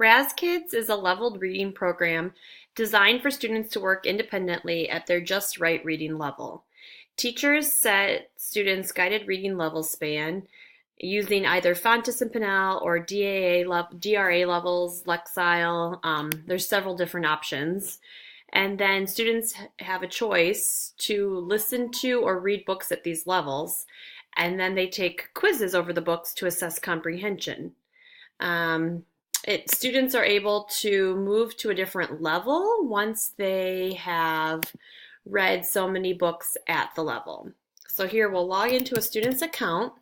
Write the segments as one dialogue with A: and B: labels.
A: Raz Kids is a leveled reading program designed for students to work independently at their just right reading level. Teachers set students' guided reading level span using either Fountas and Pinnell or DRA levels, Lexile. There's several different options. And then students have a choice to listen to or read books at these levels. And then they take quizzes over the books to assess comprehension. Um, Students are able to move to a different level once they have read so many books at the level. So here we'll log into a student's account.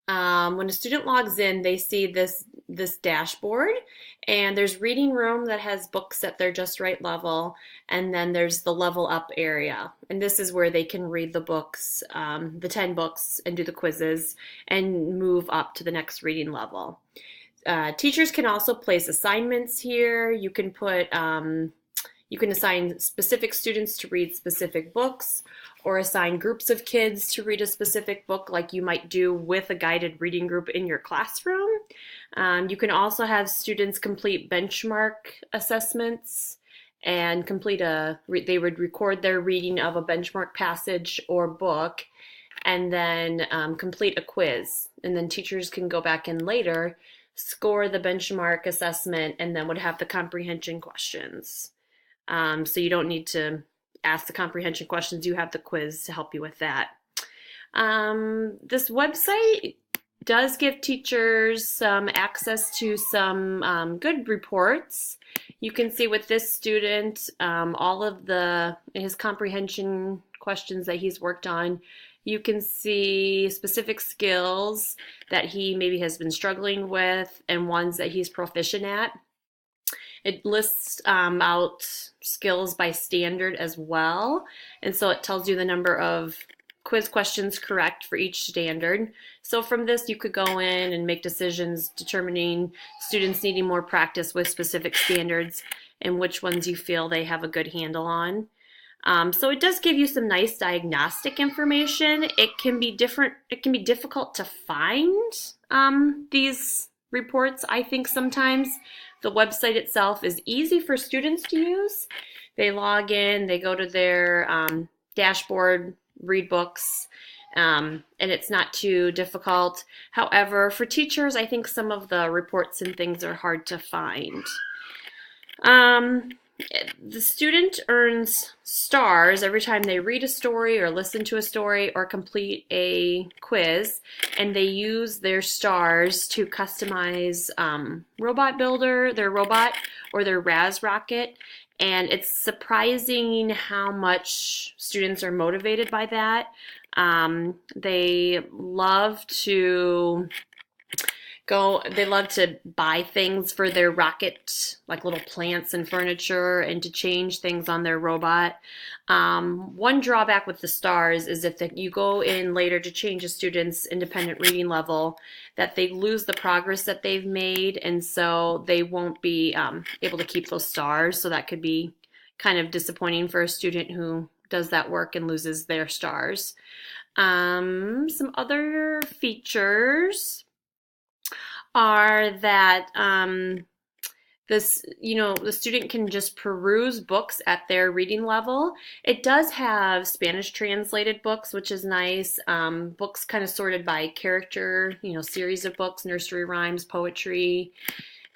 A: When a student logs in, they see this dashboard, and there's reading room that has books at their just right level, and then there's the level up area, and this is where they can read the books, the 10 books, and do the quizzes and move up to the next reading level. Teachers can also place assignments here. You can assign specific students to read specific books, or assign groups of kids to read a specific book like you might do with a guided reading group in your classroom. You can also have students complete benchmark assessments and they would record their reading of a benchmark passage or book, and then complete a quiz. And then teachers can go back in later, score the benchmark assessment, and then would have the comprehension questions. So you don't need to ask the comprehension questions. You have the quiz to help you with that. This website does give teachers some access to some good reports. You can see with this student all of his comprehension questions that he's worked on. You can see specific skills that he maybe has been struggling with and ones that he's proficient at. It lists out skills by standard as well, and so it tells you the number of quiz questions correct for each standard. So from this you could go in and make decisions determining students needing more practice with specific standards and which ones you feel they have a good handle on. So it does give you some nice diagnostic information. It can be difficult to find these reports, I think, sometimes. The website itself is easy for students to use. They log in, they go to their dashboard, read books, and it's not too difficult. However, for teachers, I think some of the reports and things are hard to find. The student earns stars every time they read a story or listen to a story or complete a quiz, and they use their stars to customize Robot Builder, their robot, or their Raz Rocket, and it's surprising how much students are motivated by that. They love to buy things for their rocket, like little plants and furniture, and to change things on their robot. One drawback with the stars is if you go in later to change a student's independent reading level, that they lose the progress that they've made, and so they won't be able to keep those stars. So that could be kind of disappointing for a student who does that work and loses their stars. Some other features are that the student can just peruse books at their reading level. It does have Spanish translated books, which is nice. Books kind of sorted by character, series of books, nursery rhymes, poetry,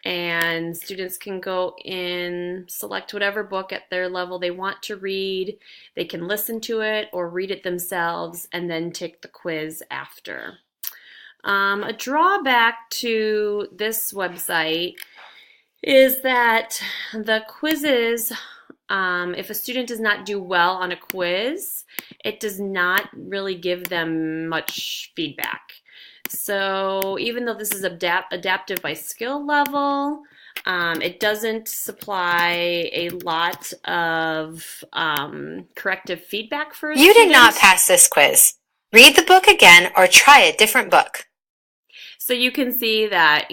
A: and students can go in, select whatever book at their level they want to read. They can listen to it or read it themselves and then take the quiz after. A drawback to this website is that the quizzes, if a student does not do well on a quiz, it does not really give them much feedback. So even though this is adaptive by skill level, it doesn't supply a lot of corrective feedback for a
B: You
A: student.
B: did not pass this quiz. Read the book again or try a different book.
A: So you can see that,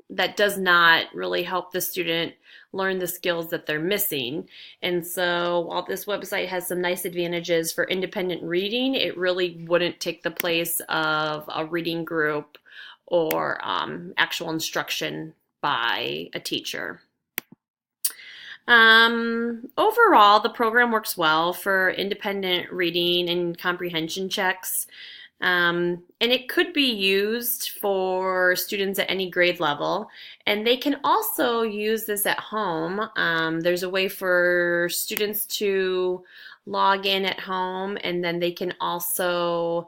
A: that does not really help the student learn the skills that they're missing. And so while this website has some nice advantages for independent reading, it really wouldn't take the place of a reading group or actual instruction by a teacher. Overall, the program works well for independent reading and comprehension checks. And it could be used for students at any grade level. And they can also use this at home. There's a way for students to log in at home, and then they can also,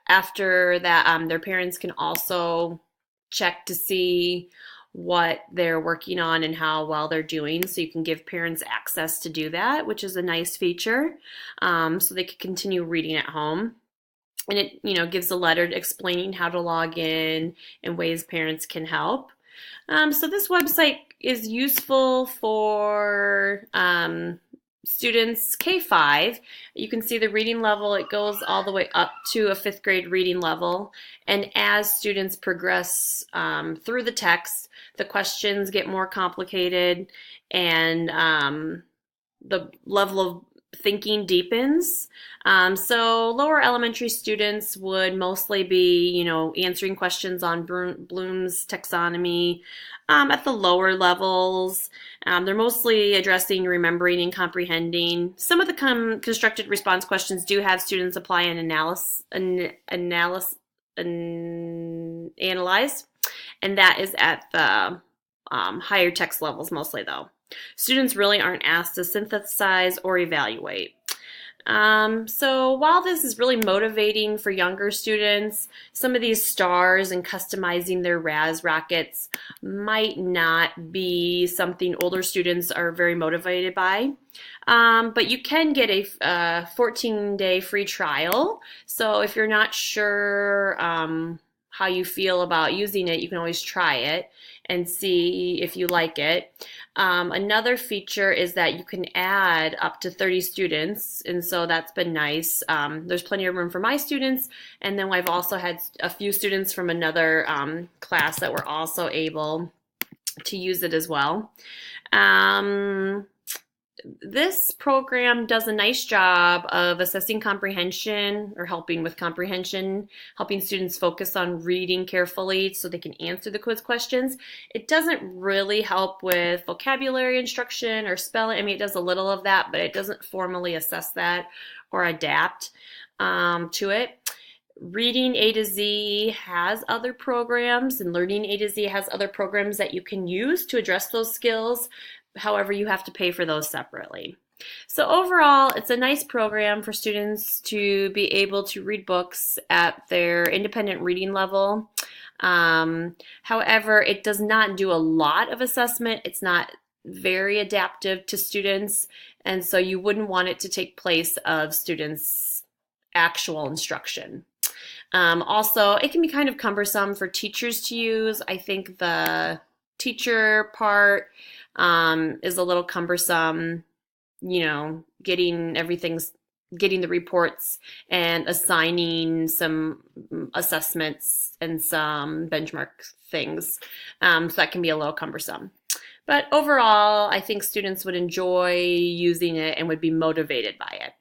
A: after that, their parents can also check to see what they're working on and how well they're doing. So you can give parents access to do that, which is a nice feature. So they can continue reading at home. And it, gives a letter explaining how to log in and ways parents can help. So this website is useful for students K-5. You can see the reading level. It goes all the way up to a 5th grade reading level. And as students progress through the text, the questions get more complicated, and the level of thinking deepens. So lower elementary students would mostly be, answering questions on Bloom's taxonomy. At the lower levels, they're mostly addressing remembering and comprehending. Some of the constructed response questions do have students apply and analyze, and that is at the higher text levels mostly, though. Students really aren't asked to synthesize or evaluate. So while this is really motivating for younger students, some of these stars and customizing their RAS rockets might not be something older students are very motivated by. But you can get a 14-day free trial. So if you're not sure how you feel about using it, you can always try it and see if you like it. Another feature is that you can add up to 30 students, and so that's been nice. There's plenty of room for my students, and then I've also had a few students from another class that were also able to use it as well. This program does a nice job of assessing comprehension, or helping with comprehension, helping students focus on reading carefully so they can answer the quiz questions. It doesn't really help with vocabulary instruction or spelling. I mean, it does a little of that, but it doesn't formally assess that or adapt to it. Reading A to Z has other programs, and Learning A to Z has other programs that you can use to address those skills. However, you have to pay for those separately. So overall, it's a nice program for students to be able to read books at their independent reading level. However, it does not do a lot of assessment. It's not very adaptive to students, and so you wouldn't want it to take place of students' actual instruction. Also, it can be kind of cumbersome for teachers to use. I think the teacher part is a little cumbersome, getting the reports and assigning some assessments and some benchmark things. So that can be a little cumbersome. But overall, I think students would enjoy using it and would be motivated by it.